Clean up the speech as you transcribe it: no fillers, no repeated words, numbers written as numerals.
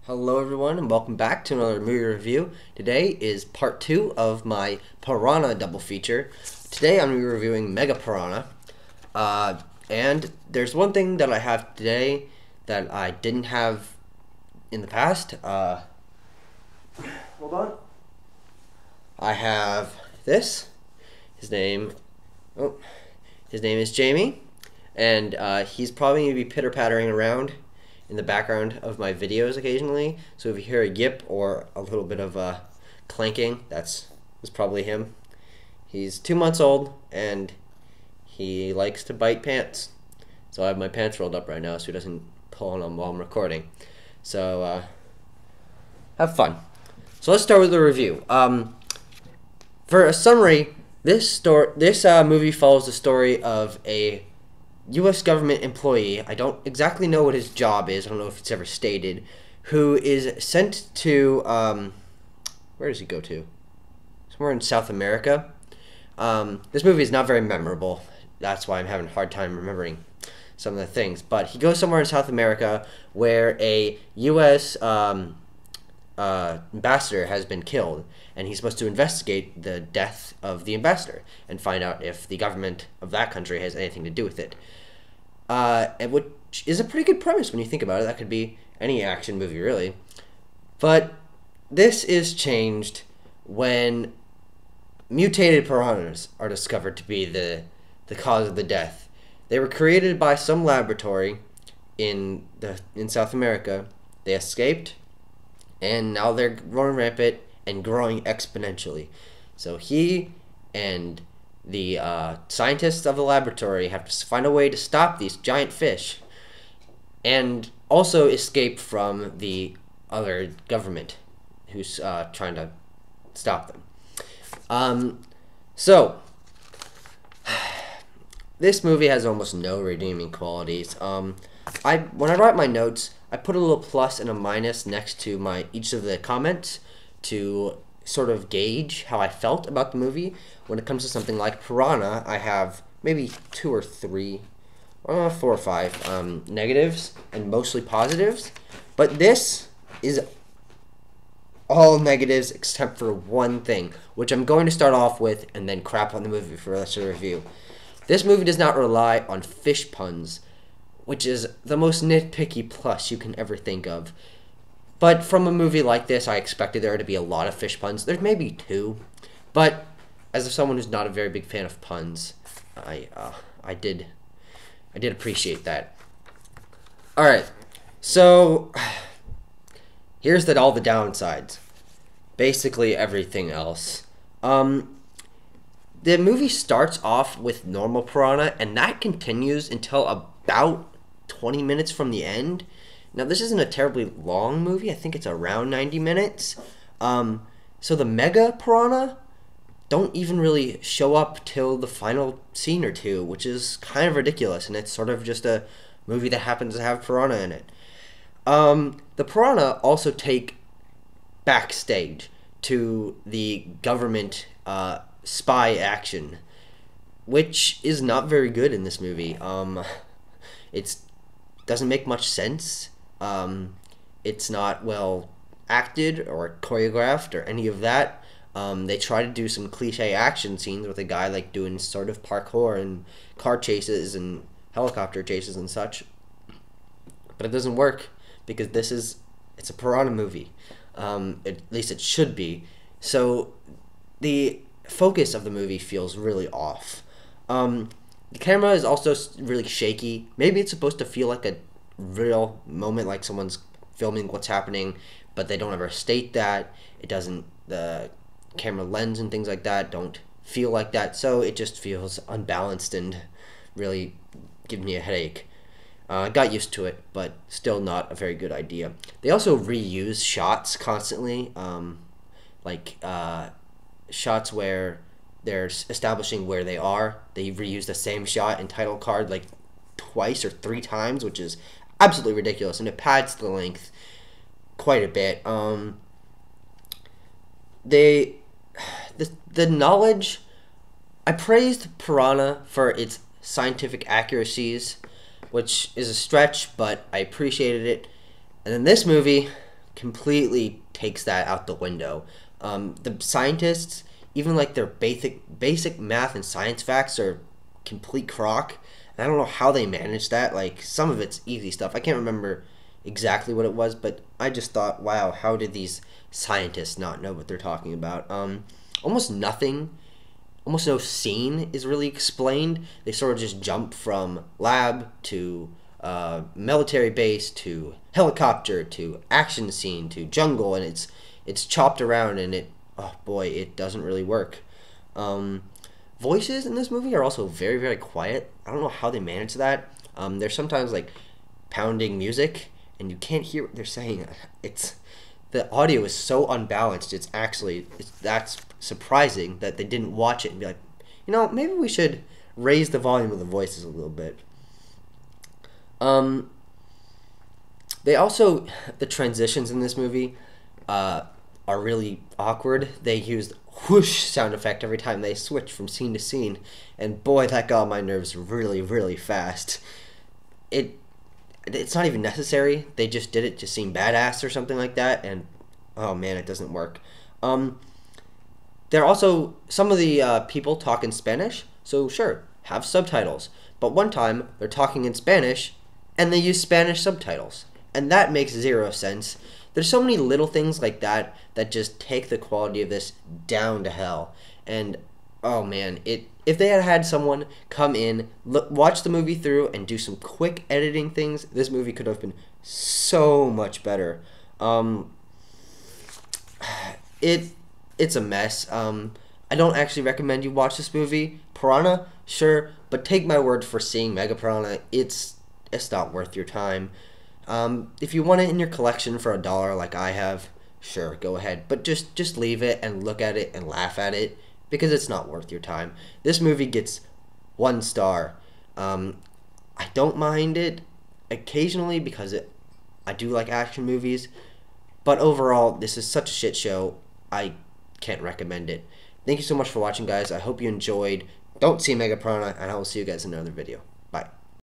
Hello everyone and welcome back to another movie review. Today is part 2 of my Piranha double feature. Today I'm going to be reviewing Mega Piranha. And there's one thing that I have today that I didn't have in the past. Hold on. I have this. His name is Jamie. And he's probably going to be pitter-pattering around in the background of my videos occasionally. So if you hear a yip or a little bit of clanking, that's probably him. He's 2 months old and he likes to bite pants. So I have my pants rolled up right now so he doesn't pull on them while I'm recording. So have fun. So let's start with the review. For a summary, this movie follows the story of a U.S. government employee. I don't exactly know what his job is. I don't know if it's ever stated. Who is sent to where does he go to? Somewhere in South America. This movie is not very memorable. That's why I'm having a hard time remembering some of the things. But he goes somewhere in South America where a U.S. Ambassador has been killed, and he's supposed to investigate the death of the ambassador and find out if the government of that country has anything to do with it. Which is a pretty good premise when you think about it. That could be any action movie, really. But this is changed when mutated piranhas are discovered to be the cause of the death. They were created by some laboratory in South America. They escaped, and now they're growing rampant and growing exponentially. So he and the scientists of the laboratory have to find a way to stop these giant fish and also escape from the other government who's trying to stop them. So this movie has almost no redeeming qualities. When I write my notes, I put a little plus and a minus next to each of the comments to sort of gauge how I felt about the movie. When it comes to something like Piranha, I have maybe 2 or 3, 4 or 5 negatives and mostly positives. But this is all negatives except for one thing, which I'm going to start off with and then crap on the movie for the rest of the review. This movie does not rely on fish puns, which is the most nitpicky plus you can ever think of. But from a movie like this, I expected there to be a lot of fish puns. There's maybe 2, but as someone who's not a very big fan of puns, I did appreciate that. All right, so here's all the downsides. Basically everything else. The movie starts off with normal Piranha, and that continues until about 20 minutes from the end. Now, this isn't a terribly long movie. I think it's around 90 minutes. So the Mega Piranha don't even really show up till the final scene or 2, which is kind of ridiculous, and it's sort of just a movie that happens to have Piranha in it. The Piranha also take backstage to the government spy action, which is not very good in this movie. It doesn't make much sense. It's not well acted or choreographed or any of that. They try to do some cliche action scenes with a guy like doing sort of parkour and car chases and helicopter chases and such, but it doesn't work because it's a Piranha movie. At least it should be. So the focus of the movie feels really off. The camera is also really shaky. Maybe it's supposed to feel like a real moment, like someone's filming what's happening, but they don't ever state that. It doesn't, the camera lens and things like that don't feel like that, so it just feels unbalanced and really gives me a headache. I got used to it, but still not a very good idea. They also reuse shots constantly, shots where they're establishing where they are. They reuse the same shot and title card like twice or 3 times, which is absolutely ridiculous, and it pads the length quite a bit. The knowledge, I praised Piranha for its scientific accuracies, which is a stretch, but I appreciated it. And then this movie, completely takes that out the window. The scientists, even like their basic math and science facts are complete crock. And I don't know how they managed that. Like some of it's easy stuff. I can't remember exactly what it was, but I just thought, wow, how did these scientists not know what they're talking about? Almost nothing, almost no scene is really explained. They sort of just jump from lab to military base to helicopter to action scene to jungle, and it's chopped around, and oh boy, it doesn't really work. Voices in this movie are also very, very quiet. I don't know how they manage that. There's sometimes like pounding music, and you can't hear what they're saying. The audio is so unbalanced. That's surprising that they didn't watch it and be like, maybe we should raise the volume of the voices a little bit. The transitions in this movie are really awkward. They used whoosh sound effect every time they switch from scene to scene, and boy, that got on my nerves really, really fast. It's not even necessary. They just did it to seem badass or something like that, and oh man, it doesn't work. There are also some of the people talk in Spanish, so sure, have subtitles. But one time, they're talking in Spanish, and they use Spanish subtitles. And that makes zero sense. There's so many little things like that that just take the quality of this down to hell. And, oh man, if they had had someone come in, watch the movie through, and do some quick editing things, this movie could have been so much better. It's a mess. I don't actually recommend you watch this movie. Piranha, sure, but take my word for seeing Mega Piranha. It's not worth your time. If you want it in your collection for $1 like I have, sure, go ahead. But just leave it and look at it and laugh at it, because it's not worth your time. This movie gets 1 star. I don't mind it occasionally because I do like action movies, but overall, this is such a shit show. I can't recommend it. Thank you so much for watching, guys. I hope you enjoyed. Don't see Mega Piranha, and I will see you guys in another video.